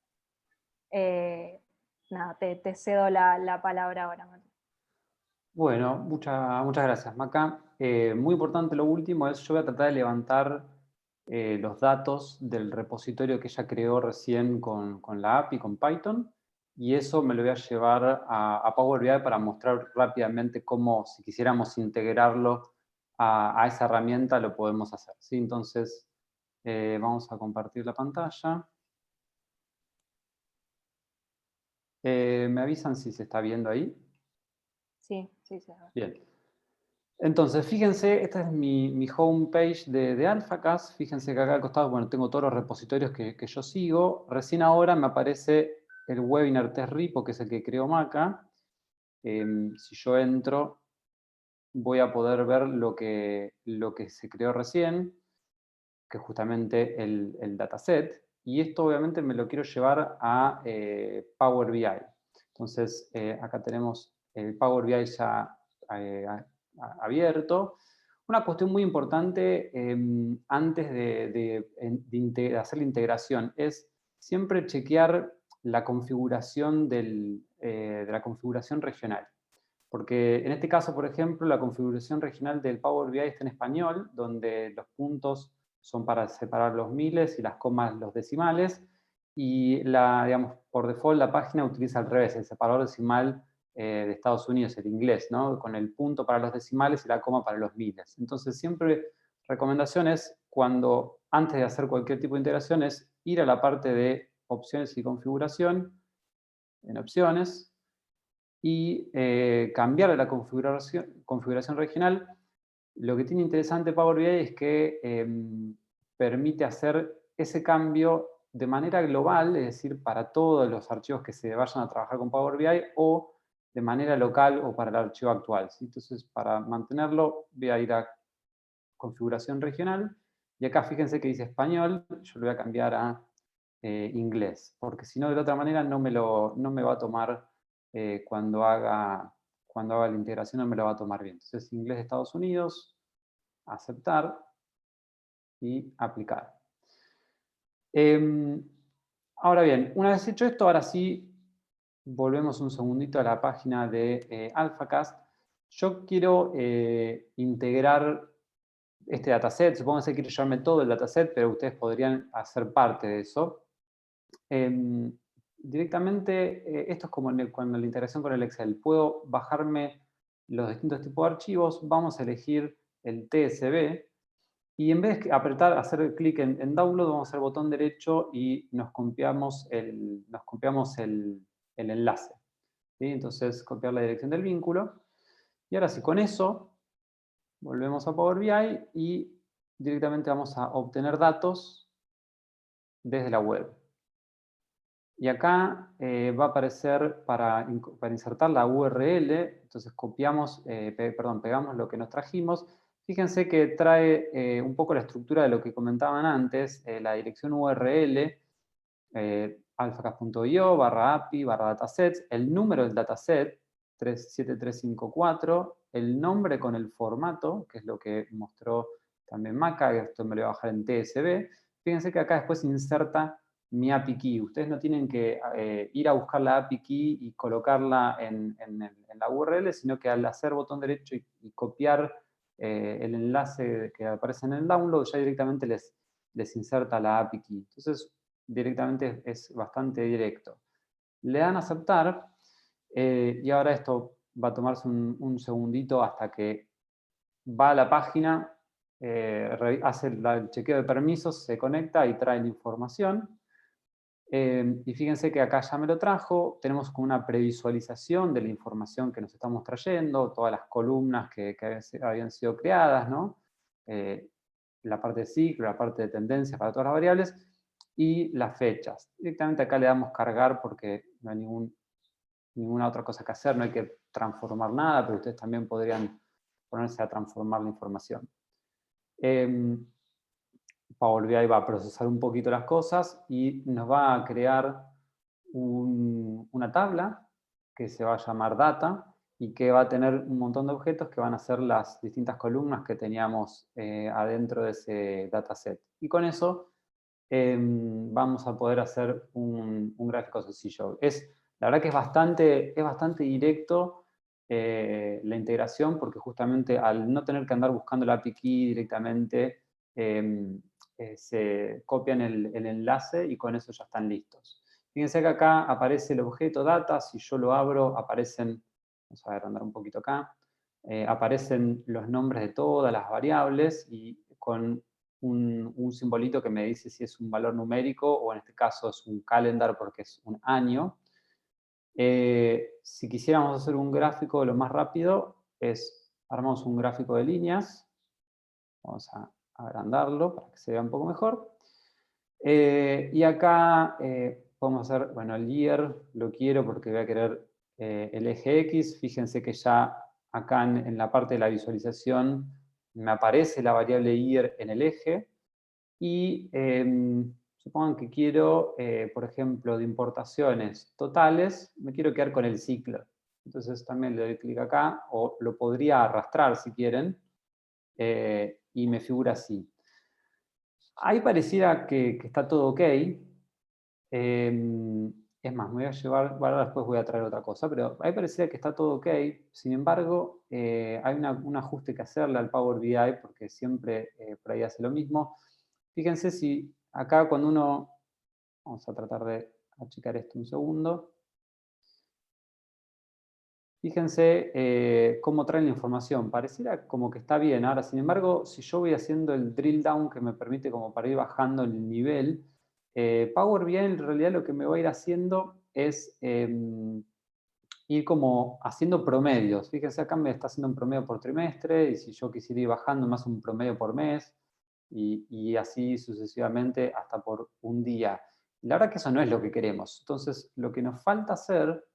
Nada, te cedo la palabra ahora, Mati. Bueno, muchas gracias, Maca. Muy importante lo último es, yo voy a tratar de levantar los datos del repositorio que ella creó recién con la API, con Python, y eso me lo voy a llevar a Power BI para mostrar rápidamente cómo, si quisiéramos integrarlo a esa herramienta, lo podemos hacer, ¿sí? Entonces, vamos a compartir la pantalla. ¿Me avisan si se está viendo ahí? Sí, sí. Bien. Entonces, fíjense, esta es mi homepage de AlphaCast. Fíjense que acá al costado, bueno, tengo todos los repositorios que yo sigo. Recién ahora me aparece el Webinar Test Repo, que es el que creó Maca. Si yo entro, voy a poder ver lo que se creó recién, que es justamente el dataset. y esto obviamente me lo quiero llevar a Power BI. Entonces, acá tenemos el Power BI ya abierto. Una cuestión muy importante antes de hacer la integración es siempre chequear la configuración de la configuración regional. Porque en este caso, por ejemplo, la configuración regional del Power BI está en español, donde los puntos son para separar los miles y las comas los decimales, y digamos, por default la página utiliza al revés, el separador decimal de Estados Unidos, el inglés, ¿no? Con el punto para los decimales y la coma para los miles. Entonces, siempre recomendaciones cuando, antes de hacer cualquier tipo de integración, es ir a la parte de opciones y configuración, en opciones, y cambiar la configuración regional. Lo que tiene interesante Power BI es que permite hacer ese cambio de manera global, es decir, para todos los archivos que se vayan a trabajar con Power BI, o de manera local o para el archivo actual, ¿sí? Entonces, para mantenerlo, voy a ir a configuración regional, y acá fíjense que dice español, yo lo voy a cambiar a inglés, porque si no, de la otra manera no me va a tomar, cuando haga la integración no me lo va a tomar bien. Entonces, inglés de Estados Unidos, aceptar y aplicar. Ahora bien, una vez hecho esto, ahora sí volvemos un segundito a la página de AlphaCast. Yo quiero integrar este dataset. Supongo que quiero llevarme todo el dataset, pero ustedes podrían hacer parte de eso. Directamente, esto es como cuando la integración con el Excel. Puedo bajarme los distintos tipos de archivos, vamos a elegir el TSV, y en vez de hacer clic en Download, vamos a hacer botón derecho y nos copiamos el enlace. ¿Sí? Entonces, copiar la dirección del vínculo. Y ahora sí, con eso, volvemos a Power BI y directamente vamos a obtener datos desde la web. Y acá va a aparecer para insertar la URL, entonces pegamos lo que nos trajimos. Fíjense que trae un poco la estructura de lo que comentaban antes, la dirección URL, alphacast.io, /api, /datasets, el número del dataset, 37354, el nombre con el formato, que es lo que mostró también Maca, esto me lo voy a bajar en TSV. Fíjense que acá después inserta mi API key. Ustedes no tienen que ir a buscar la API key y colocarla en la URL, sino que al hacer botón derecho y copiar el enlace que aparece en el download, ya directamente les inserta la API key. Entonces, directamente es bastante directo. Le dan a aceptar, y ahora esto va a tomarse un segundito hasta que va a la página, hace el chequeo de permisos, se conecta y trae la información. Y fíjense que acá ya me lo trajo, tenemos como una previsualización de la información que nos estamos trayendo, todas las columnas que habían sido creadas, ¿no? La parte de ciclo, la parte de tendencia para todas las variables, y las fechas. Directamente acá le damos cargar porque no hay ninguna otra cosa que hacer, no hay que transformar nada, pero ustedes también podrían ponerse a transformar la información. Power BI va a procesar un poquito las cosas y nos va a crear una tabla que se va a llamar data y que va a tener un montón de objetos que van a ser las distintas columnas que teníamos adentro de ese dataset. Y con eso vamos a poder hacer un gráfico sencillo. La verdad que es bastante directo la integración, porque justamente al no tener que andar buscando la API key directamente, se copian el enlace y con eso ya están listos. Fíjense que acá aparece el objeto data, si yo lo abro aparecen, vamos a agrandar un poquito acá, aparecen los nombres de todas las variables y con un simbolito que me dice si es un valor numérico o en este caso es un calendar porque es un año. Si quisiéramos hacer un gráfico lo más rápido, armamos un gráfico de líneas. Vamos a agrandarlo para que se vea un poco mejor. Y acá podemos hacer, bueno, el year lo quiero porque voy a querer el eje X. Fíjense que ya acá en la parte de la visualización me aparece la variable year en el eje. Y Supongan que quiero, por ejemplo, de importaciones totales, me quiero quedar con el ciclo. Entonces también le doy clic acá, o lo podría arrastrar si quieren, y me figura así. Ahí pareciera que está todo ok. Es más, me voy a llevar, bueno, después voy a traer otra cosa, pero ahí pareciera que está todo ok. Sin embargo, hay un ajuste que hacerle al Power BI, porque siempre por ahí hace lo mismo. Fíjense si acá cuando uno, vamos a tratar de achicar esto un segundo. Fíjense cómo traen la información. Pareciera como que está bien. Ahora, sin embargo, si yo voy haciendo el drill down que me permite como para ir bajando el nivel, Power BI en realidad lo que me va a ir haciendo es ir como haciendo promedios. Fíjense, acá me está haciendo un promedio por trimestre, y si yo quisiera ir bajando más un promedio por mes, y así sucesivamente hasta por un día. La verdad que eso no es lo que queremos. Entonces, lo que nos falta hacer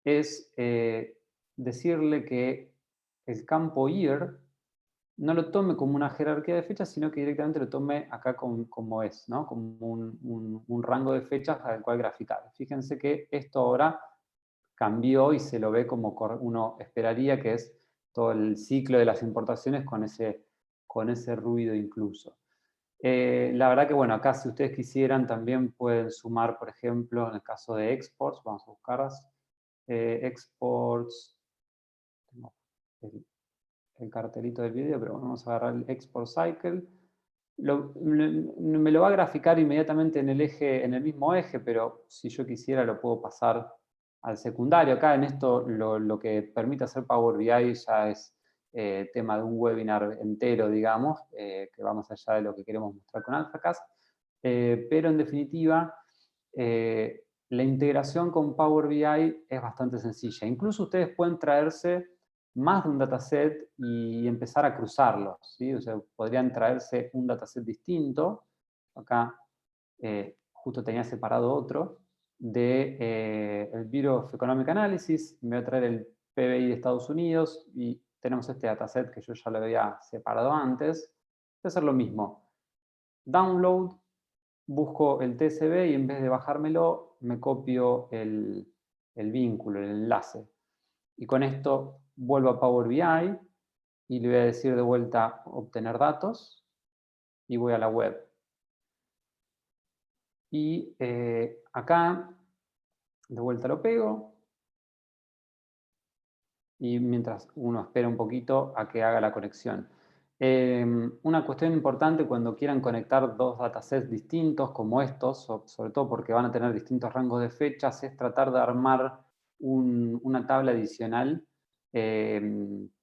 es decirle que el campo year no lo tome como una jerarquía de fechas, sino que directamente lo tome acá como es, ¿no? Como un rango de fechas al cual graficar. Fíjense que esto ahora cambió y se lo ve como uno esperaría, que es todo el ciclo de las importaciones con ese ruido incluso. La verdad que, bueno, acá si ustedes quisieran también pueden sumar, por ejemplo, en el caso de exports, vamos a buscarlas, exports, tengo el cartelito del video, pero bueno, vamos a agarrar el export cycle. Me lo va a graficar inmediatamente en el mismo eje, pero si yo quisiera lo puedo pasar al secundario. Acá en esto lo que permite hacer Power BI ya es tema de un webinar entero, digamos, que va más allá de lo que queremos mostrar con AlphaCast. Pero en definitiva, la integración con Power BI es bastante sencilla. Incluso ustedes pueden traerse más de un dataset y empezar a cruzarlos, ¿sí? O sea, podrían traerse un dataset distinto. Acá justo tenía separado otro de el Bureau of Economic Analysis. Me voy a traer el PBI de Estados Unidos y tenemos este dataset que yo ya lo había separado antes. Voy a hacer lo mismo. Download, busco el TSV y en vez de bajármelo, me copio el vínculo, el enlace. Y con esto vuelvo a Power BI y le voy a decir de vuelta obtener datos y voy a la web. Y acá de vuelta lo pego y mientras uno espera un poquito a que haga la conexión. Una cuestión importante cuando quieran conectar dos datasets distintos como estos, sobre todo porque van a tener distintos rangos de fechas, es tratar de armar una tabla adicional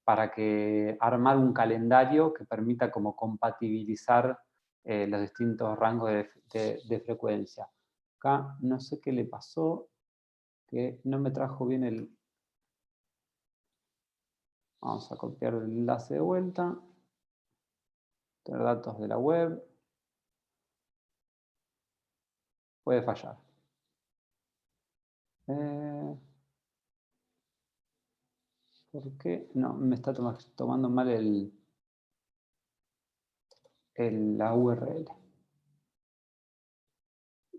para que armar un calendario que permita como compatibilizar los distintos rangos de frecuencia. Acá no sé qué le pasó, que no me trajo bien el... Vamos a copiar el enlace de vuelta. Tener datos de la web. Puede fallar. ¿Por qué? No, me está tomando mal la URL.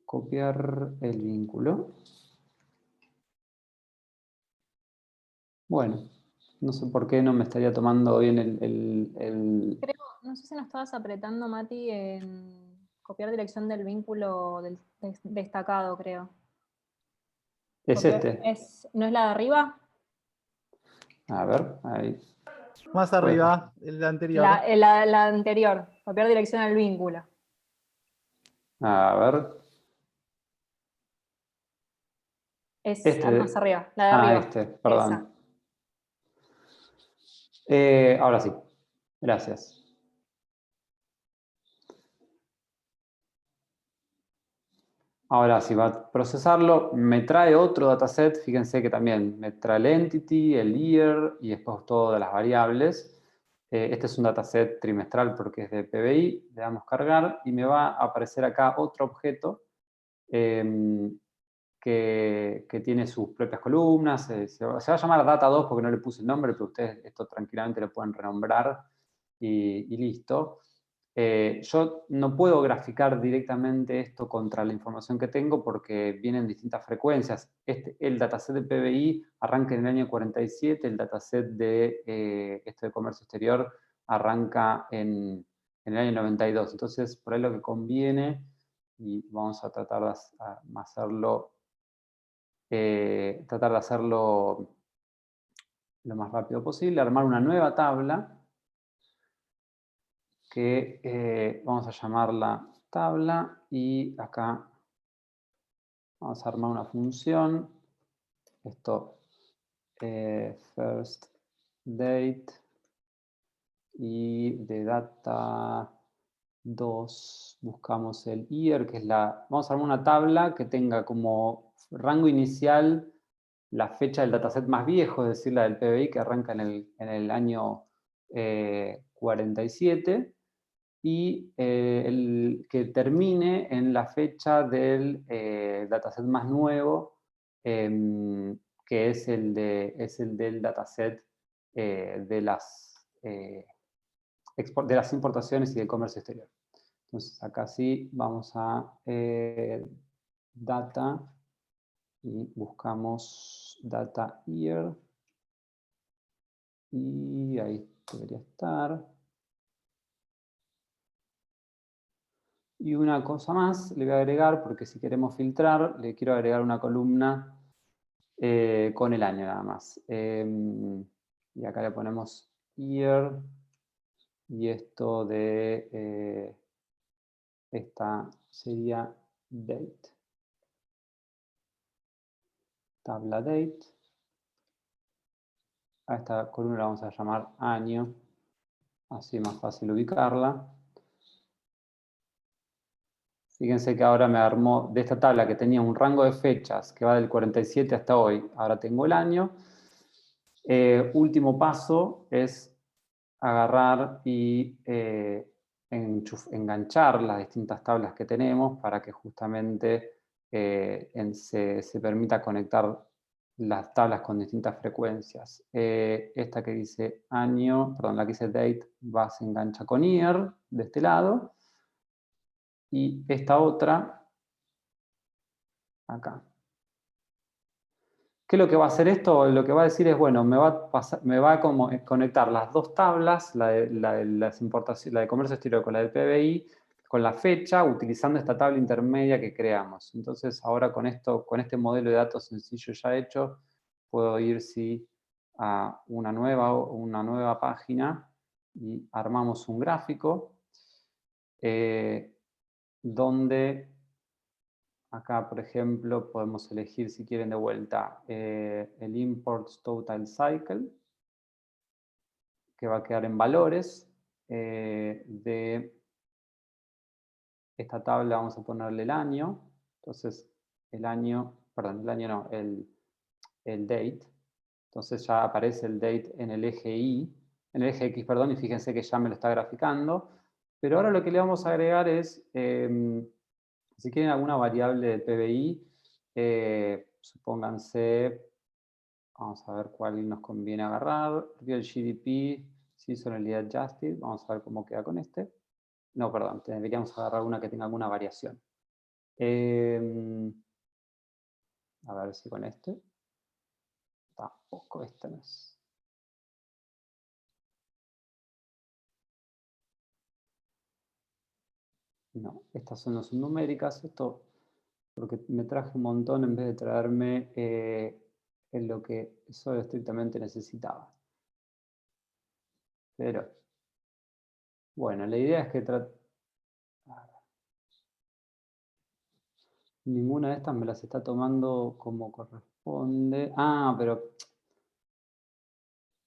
Copiar el vínculo. Bueno, no sé por qué no me estaría tomando bien Creo, no sé si no estabas apretando, Mati, en copiar dirección del vínculo del destacado, creo. Es Porque este. ¿no es la de arriba? A ver, ahí. Más arriba, el anterior. La anterior, copiar dirección al vínculo. A ver. Es más arriba, la de arriba. Perdón. Ahora sí. Gracias. Ahora, si va a procesarlo, me trae otro dataset. Fíjense que también me trae el entity, el year y después todas las variables. Este es un dataset trimestral porque es de PBI. Le damos cargar y me va a aparecer acá otro objeto que tiene sus propias columnas. Se va a llamar data2 porque no le puse el nombre, pero ustedes esto tranquilamente lo pueden renombrar y listo. Yo no puedo graficar directamente esto contra la información que tengo porque vienen distintas frecuencias. El dataset de PBI arranca en el año 47, el dataset de esto de comercio exterior arranca en el año 92. Entonces, por ahí lo que conviene, y vamos a tratar de hacerlo lo más rápido posible, armar una nueva tabla que vamos a llamarla tabla, y acá vamos a armar una función. Esto, first date, y de data 2 buscamos el year, que es vamos a armar una tabla que tenga como rango inicial la fecha del dataset más viejo, es decir, la del PBI, que arranca en el año 47, y que termine en la fecha del dataset más nuevo, que es el del dataset de las importaciones y del comercio exterior. Entonces acá sí vamos a data y buscamos data year, y ahí debería estar. Y una cosa más le voy a agregar, porque si queremos filtrar, le quiero agregar una columna con el año nada más. Y acá le ponemos year, y esto de esta sería date. Tabla date. A esta columna la vamos a llamar año, así es más fácil ubicarla. Fíjense que ahora me armó de esta tabla que tenía un rango de fechas que va del 47 hasta hoy. Ahora tengo el año. Último paso es agarrar y enganchar las distintas tablas que tenemos para que justamente se permita conectar las tablas con distintas frecuencias. Esta que dice año, perdón, la que dice date, se engancha con year de este lado. Y esta otra, acá. ¿Qué es lo que va a hacer esto? Lo que va a decir es, bueno, me va a conectar las dos tablas, la de comercio exterior con la del PBI, con la fecha, utilizando esta tabla intermedia que creamos. Entonces, ahora con este modelo de datos sencillo ya hecho, puedo ir a una nueva página y armamos un gráfico donde acá, por ejemplo, podemos elegir, si quieren de vuelta, el Imports Total Cycle, que va a quedar en valores. De esta tabla vamos a ponerle el año. Entonces, el date. Entonces ya aparece el date en el eje en el eje X, perdón, y fíjense que ya me lo está graficando. Pero ahora lo que le vamos a agregar es, si quieren alguna variable del PBI, supónganse, vamos a ver cuál nos conviene agarrar. Real GDP, Seasonally Adjusted, vamos a ver cómo queda con este. No, perdón, deberíamos agarrar una que tenga alguna variación. A ver si con este. Tampoco, este no es. No, estas no son numéricas. Esto, porque me traje un montón en vez de traerme en lo que solo estrictamente necesitaba. Pero, bueno, la idea es que ninguna de estas me las está tomando como corresponde. Ah, pero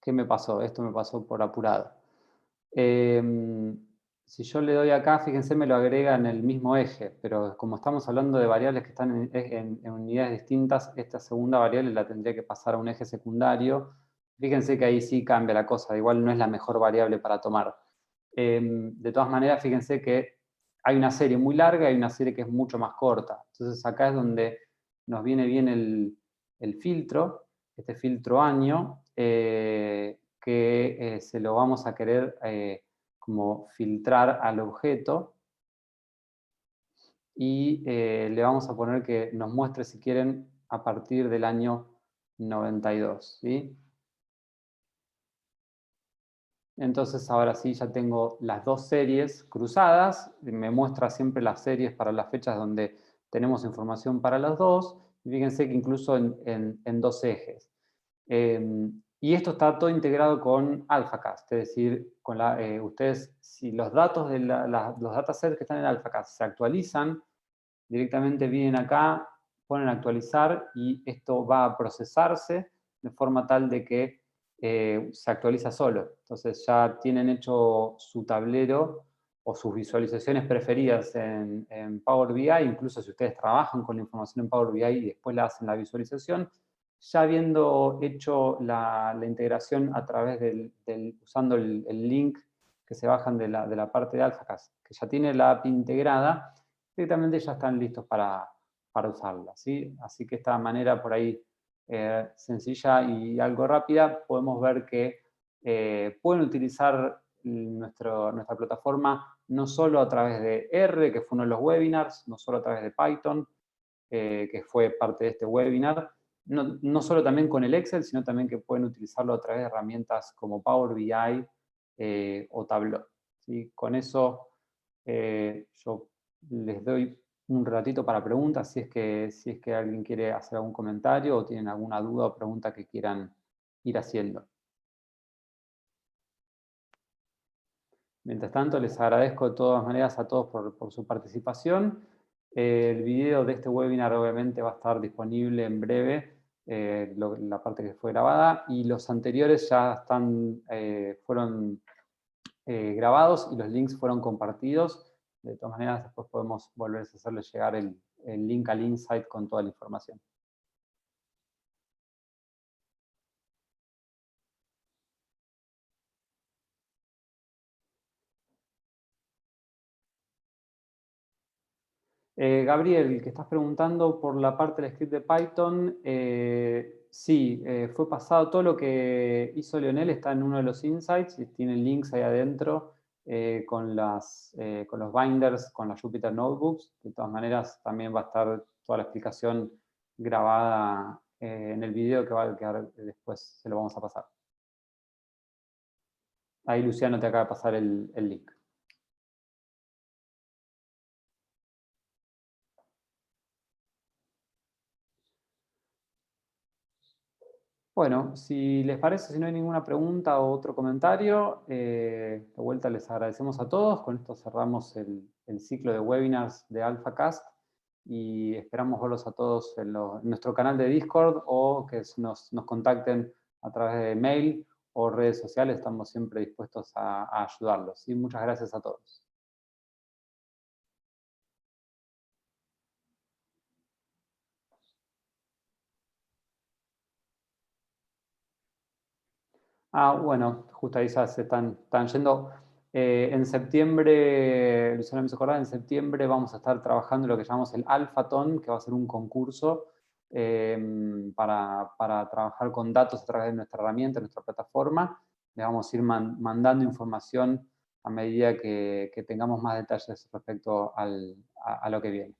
¿qué me pasó? Esto me pasó por apurado. Si yo le doy acá, fíjense, me lo agrega en el mismo eje, pero como estamos hablando de variables que están en unidades distintas, esta segunda variable la tendría que pasar a un eje secundario. Fíjense que ahí sí cambia la cosa, igual no es la mejor variable para tomar. De todas maneras, fíjense que hay una serie muy larga y una serie que es mucho más corta. Entonces acá es donde nos viene bien el filtro, este filtro año, que se lo vamos a querer como filtrar al objeto. Y le vamos a poner que nos muestre, si quieren, a partir del año 92. ¿Sí? Entonces ahora sí ya tengo las dos series cruzadas, me muestra siempre las series para las fechas donde tenemos información para las dos, y fíjense que incluso en dos ejes. Y esto está todo integrado con AlphaCast, es decir, con ustedes, si los datos de los datasets que están en AlphaCast se actualizan, directamente vienen acá, ponen actualizar y esto va a procesarse de forma tal de que se actualiza solo. Entonces ya tienen hecho su tablero o sus visualizaciones preferidas en Power BI, incluso si ustedes trabajan con la información en Power BI y después la hacen la visualización, ya habiendo hecho la integración a través usando el link que se bajan de la parte de AlphaCast, que ya tiene la API integrada, directamente ya están listos para usarla. ¿Sí? Así que esta manera por ahí sencilla y algo rápida, podemos ver que pueden utilizar nuestra plataforma no solo a través de R, que fue uno de los webinars, no solo a través de Python, que fue parte de este webinar, no solo también con el Excel, sino también que pueden utilizarlo a través de herramientas como Power BI o Tableau. ¿Sí? Con eso yo les doy un ratito para preguntas, si es que alguien quiere hacer algún comentario o tienen alguna duda o pregunta que quieran ir haciendo. Mientras tanto, les agradezco de todas maneras a todos por su participación. El video de este webinar obviamente va a estar disponible en breve, la parte que fue grabada, y los anteriores ya fueron grabados y los links fueron compartidos. De todas maneras, después podemos volver a hacerles llegar el link al Insight con toda la información. Gabriel, que estás preguntando por la parte del script de Python, sí, fue pasado. Todo lo que hizo Leonel está en uno de los insights y tiene links ahí adentro con los binders, con las Jupyter Notebooks. De todas maneras, también va a estar toda la explicación grabada en el video que después se lo vamos a pasar. Ahí Luciano te acaba de pasar el link. Bueno, si les parece, si no hay ninguna pregunta o otro comentario, de vuelta les agradecemos a todos. Con esto cerramos el ciclo de webinars de AlphaCast y esperamos verlos a todos en nuestro canal de Discord o que nos contacten a través de mail o redes sociales. Estamos siempre dispuestos a ayudarlos. ¿Sí? Muchas gracias a todos. Bueno, justo ahí ya se están yendo. En septiembre, Luciano me hizo acordar, en septiembre vamos a estar trabajando en lo que llamamos el Alphaton, que va a ser un concurso para trabajar con datos a través de nuestra herramienta, nuestra plataforma. Le vamos a ir mandando información a medida que tengamos más detalles respecto a lo que viene.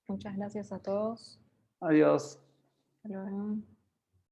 Muchas gracias a todos. Adiós. Hasta luego.